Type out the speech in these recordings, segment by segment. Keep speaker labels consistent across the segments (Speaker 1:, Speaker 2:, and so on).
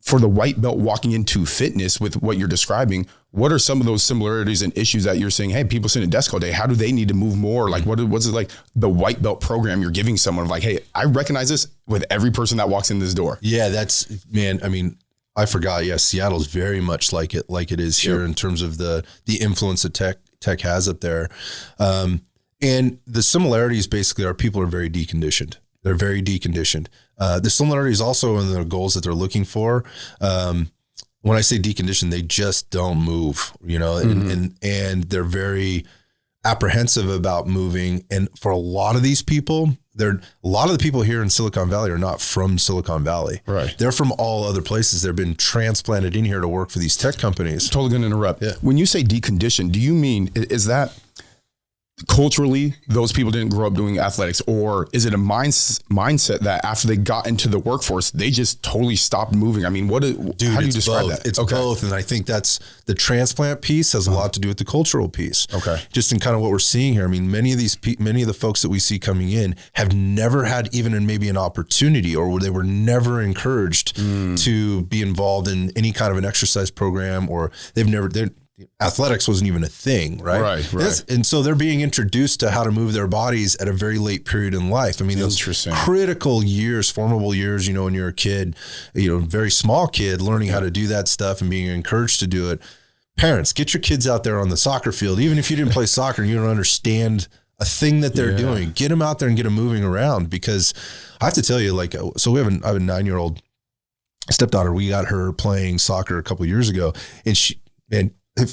Speaker 1: for the white belt walking into fitness with what you're describing, what are some of those similarities and issues that you're saying, hey, people sit at a desk all day, how do they need to move more? Like, what's it like the white belt program you're giving someone of like, hey, I recognize this with every person that walks in this door?
Speaker 2: Yeah, I forgot. Yeah, Seattle's very much like it is here in terms of the influence that tech has up there. And the similarities basically are people are very deconditioned. They're very deconditioned. The similarities also in the goals that they're looking for. When I say deconditioned, they just don't move, and they're very apprehensive about moving. And for a lot of these people, a lot of the people here in Silicon Valley are not from Silicon Valley.
Speaker 1: Right.
Speaker 2: They're from all other places. They've been transplanted in here to work for these tech companies.
Speaker 1: Totally going to interrupt.
Speaker 2: Yeah.
Speaker 1: When you say deconditioned, do you mean, is that culturally those people didn't grow up doing athletics, or is it a mindset that after they got into the workforce, they just totally stopped moving? I mean, how do you describe
Speaker 2: both.
Speaker 1: that?
Speaker 2: It's both. And I think that's the transplant piece has a lot to do with the cultural piece.
Speaker 1: Okay.
Speaker 2: Just in kind of what we're seeing here. I mean, many of the folks that we see coming in have never had even maybe an opportunity, or they were never encouraged to be involved in any kind of an exercise program, or athletics wasn't even a thing, right?
Speaker 1: Right.
Speaker 2: And so they're being introduced to how to move their bodies at a very late period in life. I mean, those critical years, formable years, when you're a kid, very small kid, learning how to do that stuff and being encouraged to do it. Parents, get your kids out there on the soccer field. Even if you didn't play soccer and you don't understand a thing that they're doing, get them out there and get them moving around. Because I have to tell you, so I have a 9-year-old stepdaughter. We got her playing soccer a couple of years ago, and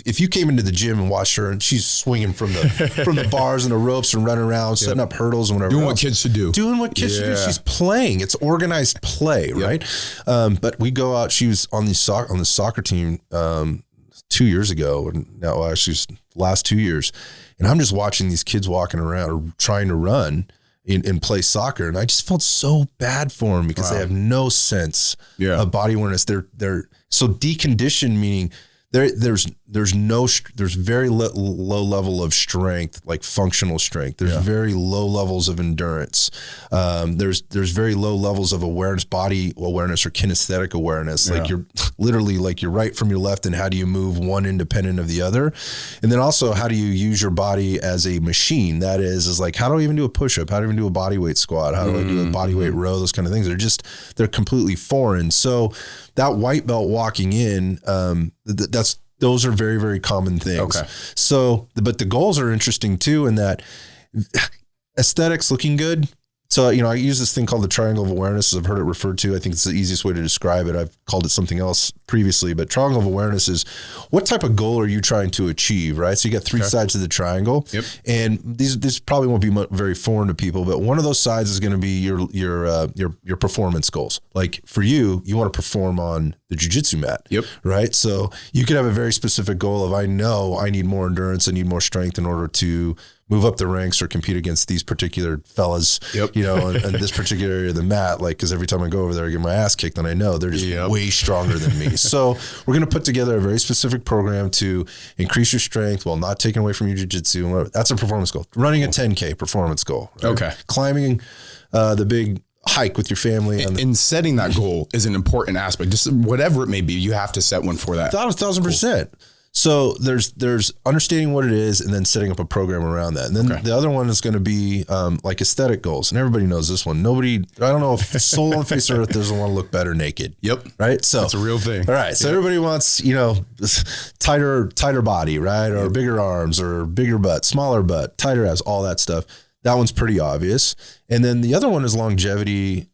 Speaker 2: if you came into the gym and watched her, and she's swinging from the bars and the ropes and running around, setting up hurdles and whatever.
Speaker 1: Doing what kids should do.
Speaker 2: Doing what kids should do. She's playing. It's organized play, right? But we go out. She was on the soccer team 2 years ago, and now actually last 2 years. And I'm just watching these kids walking around or trying to run and play soccer, and I just felt so bad for them because they have no sense of body awareness. They're so deconditioned, meaning there's very low level of strength, like functional strength. There's very low levels of endurance. There's very low levels of awareness, body awareness, or kinesthetic awareness. Like you're literally like your right from your left, and how do you move one independent of the other? And then also, how do you use your body as a machine? That is like, how do I even do a push-up? How do I even do a body weight squat? How do I do a body weight row? Those kind of things. They're completely foreign. So that white belt walking in, those are very, very common things.
Speaker 1: Okay.
Speaker 2: So, but the goals are interesting too, in that aesthetics looking good. So, I use this thing called the triangle of awareness, as I've heard it referred to. I think it's the easiest way to describe it. I've called it something else previously, but triangle of awareness is what type of goal are you trying to achieve, right? So you got three sides of the triangle.
Speaker 1: Yep.
Speaker 2: And these probably won't be very foreign to people, but one of those sides is going to be your performance goals. Like for you want to perform on the jiu-jitsu mat.
Speaker 1: Yep.
Speaker 2: Right. So you could have a very specific goal of, I know I need more endurance, I need more strength in order to move up the ranks or compete against these particular fellas, in this particular area of the mat. Like, cause every time I go over there, I get my ass kicked, and I know they're just way stronger than me. So we're going to put together a very specific program to increase your strength while not taking away from your jiu-jitsu. That's a performance goal. Running a 10K performance goal. Right? Okay. Climbing the big hike with your family.
Speaker 1: And setting that goal is an important aspect. Just whatever it may be, you have to set one for that.
Speaker 2: 1,000%. So there's understanding what it is, and then setting up a program around that. And then the other one is going to be like aesthetic goals. And everybody knows this one. I don't know if soul on the face of earth doesn't want to look better naked.
Speaker 1: Yep.
Speaker 2: Right. So
Speaker 1: that's a real thing.
Speaker 2: All right. So everybody wants, tighter body, right? Or bigger arms, or bigger butt, smaller butt, tighter abs, all that stuff. That one's pretty obvious. And then the other one is longevity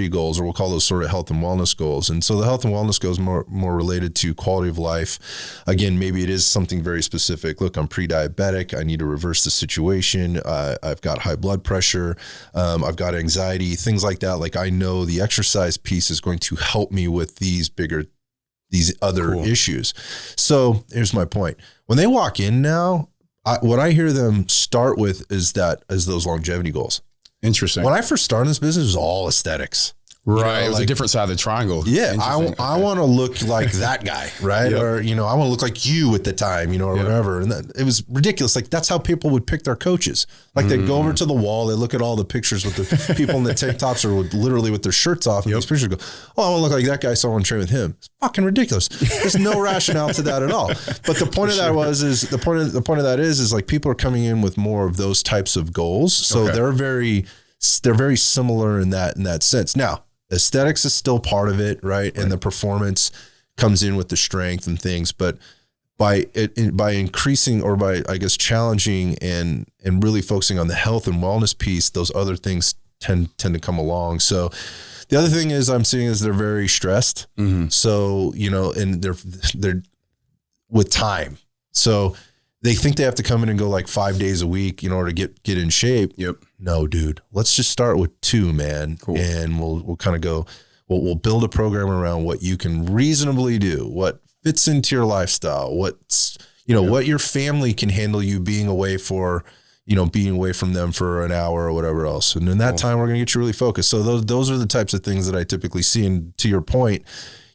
Speaker 2: goals, or we'll call those sort of health and wellness goals. And so the health and wellness goals more related to quality of life. Again, maybe it is something very specific. Look, I'm pre-diabetic. I need to reverse the situation. I've got high blood pressure. I've got anxiety, things like that. Like, I know the exercise piece is going to help me with these other issues. So here's my point. When they walk in now, what I hear them start with is those longevity goals.
Speaker 1: Interesting.
Speaker 2: When I first started this business, it was all aesthetics.
Speaker 1: Right. It was
Speaker 2: like,
Speaker 1: a different side of the triangle.
Speaker 2: Yeah. I want to look like that guy. Right.
Speaker 1: Yep.
Speaker 2: Or, I want to look like you at the time, or whatever. And it was ridiculous. Like that's how people would pick their coaches. Like they'd go over to the wall. They look at all the pictures with the people in the tank tops or literally with their shirts off. And these pictures go, oh, I want to look like that guy. So I want to train with him. It's fucking ridiculous. There's no rationale to that at all. But the point of that the point of that is like people are coming in with more of those types of goals. So they're very similar in that sense. Now, aesthetics is still part of it, right? And the performance comes in with the strength and things, but by increasing or by, I guess, challenging and really focusing on the health and wellness piece, those other things tend to come along. So the other thing is I'm seeing is they're very stressed. So, and they're with time. So they think they have to come in and go like 5 days a week in order to get in shape.
Speaker 1: Yep.
Speaker 2: No, dude, let's just start with 2, man. Cool. And we'll kind of go, we'll build a program around what you can reasonably do, what fits into your lifestyle, what's, what your family can handle you being away from them for an hour or whatever else. And in that time, we're going to get you really focused. So those are the types of things that I typically see. And to your point,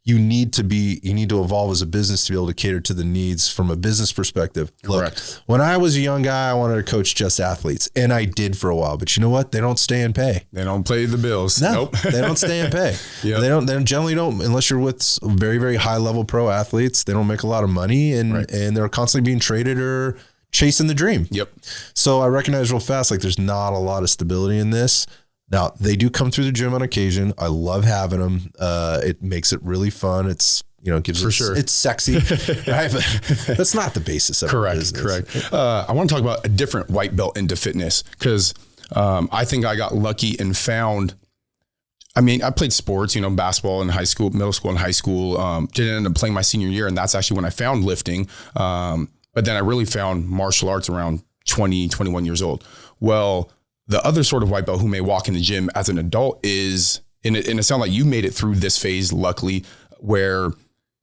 Speaker 2: you need to evolve as a business to be able to cater to the needs from a business perspective. Correct. Look, when I was a young guy, I wanted to coach just athletes, and I did for a while. But you know what? They don't stay and pay.
Speaker 1: They don't pay the bills.
Speaker 2: No,
Speaker 1: nope.
Speaker 2: They don't stay and pay. They generally don't, unless you're with very, very high level pro athletes. They don't make a lot of money, and they're constantly being traded or chasing the dream.
Speaker 1: Yep.
Speaker 2: So I recognize real fast, like there's not a lot of stability in this. Now, they do come through the gym on occasion. I love having them. It makes it really fun. It's, it's sexy, right? But that's not the basis of it.
Speaker 1: Correct. I want to talk about a different white belt into fitness because I think I got lucky and found, I played sports, basketball in high school, middle school and high school. Didn't end up playing my senior year. And that's actually when I found lifting. But then I really found martial arts around 20, 21 years old. Well, the other sort of white belt who may walk in the gym as an adult is, and it sounds like you made it through this phase, luckily, where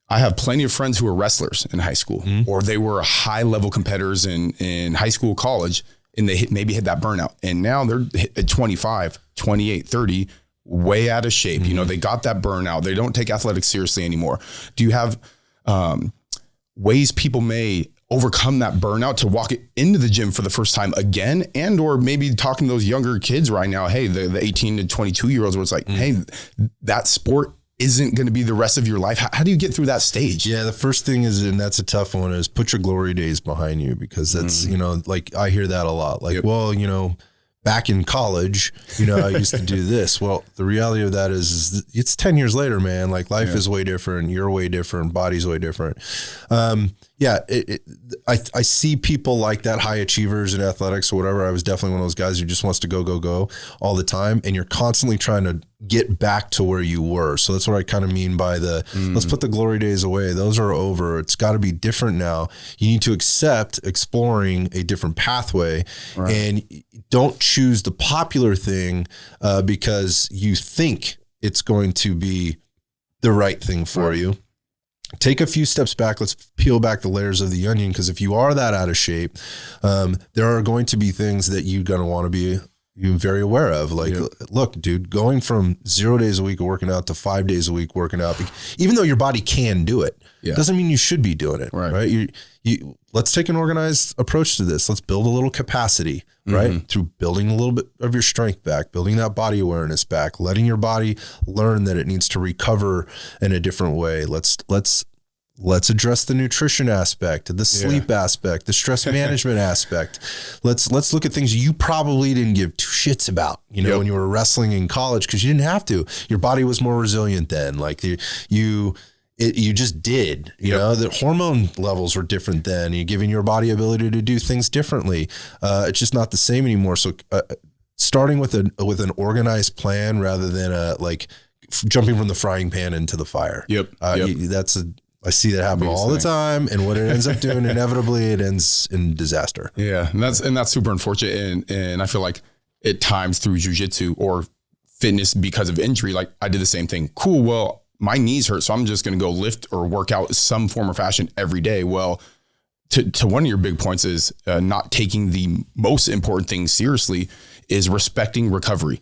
Speaker 1: I have plenty of friends who were wrestlers in high school, or they were high level competitors in high school, college, and they maybe hit that burnout. And now they're at 25, 28, 30, way out of shape. They got that burnout. They don't take athletics seriously anymore. Do you have ways people may overcome that burnout to walk into the gym for the first time again, and or maybe talking to those younger kids right now, hey, the 18 to 22 year olds, where it's like, hey, that sport isn't going to be the rest of your life. How do you get through that stage?
Speaker 2: Yeah, the first thing is, and that's a tough one, is put your glory days behind you, because that's, like I hear that a lot. Like, back in college, I used to do this. Well, the reality of that is it's 10 years later, man. Like life is way different. You're way different. Body's way different. I see people like that, high achievers in athletics or whatever. I was definitely one of those guys who just wants to go all the time. And you're constantly trying to get back to where you were. So that's what I kind of mean by let's put the glory days away. Those are over. It's got to be different now. You need to accept exploring a different pathway, and don't choose the popular thing because you think it's going to be the right thing for you. Take a few steps back. Let's peel back the layers of the onion, because if you are that out of shape, there are going to be things that you're going to want to be very aware of. Like, look, dude, going from 0 days a week of working out to 5 days a week working out, even though your body can do it, doesn't mean you should be doing it. Right. You let's take an organized approach to this. Let's build a little capacity, right? Through building a little bit of your strength back, building that body awareness back, letting your body learn that it needs to recover in a different way. Let's address the nutrition aspect, the sleep aspect, the stress management aspect. Let's look at things you probably didn't give two shits about, when you were wrestling in college, because you didn't have to. Your body was more resilient then. Like you just did, the hormone levels were different then. You're giving your body ability to do things differently. It's just not the same anymore. So starting with an organized plan rather than jumping from the frying pan into the fire. I see that happen all the time, and what it ends up doing, inevitably, it ends in disaster.
Speaker 1: Yeah, and that's super unfortunate. And I feel like at times through jiu-jitsu or fitness because of injury, like I did the same thing. Cool, well, my knees hurt, so I'm just going to go lift or work out some form or fashion every day. Well, to one of your big points is not taking the most important thing seriously is respecting recovery.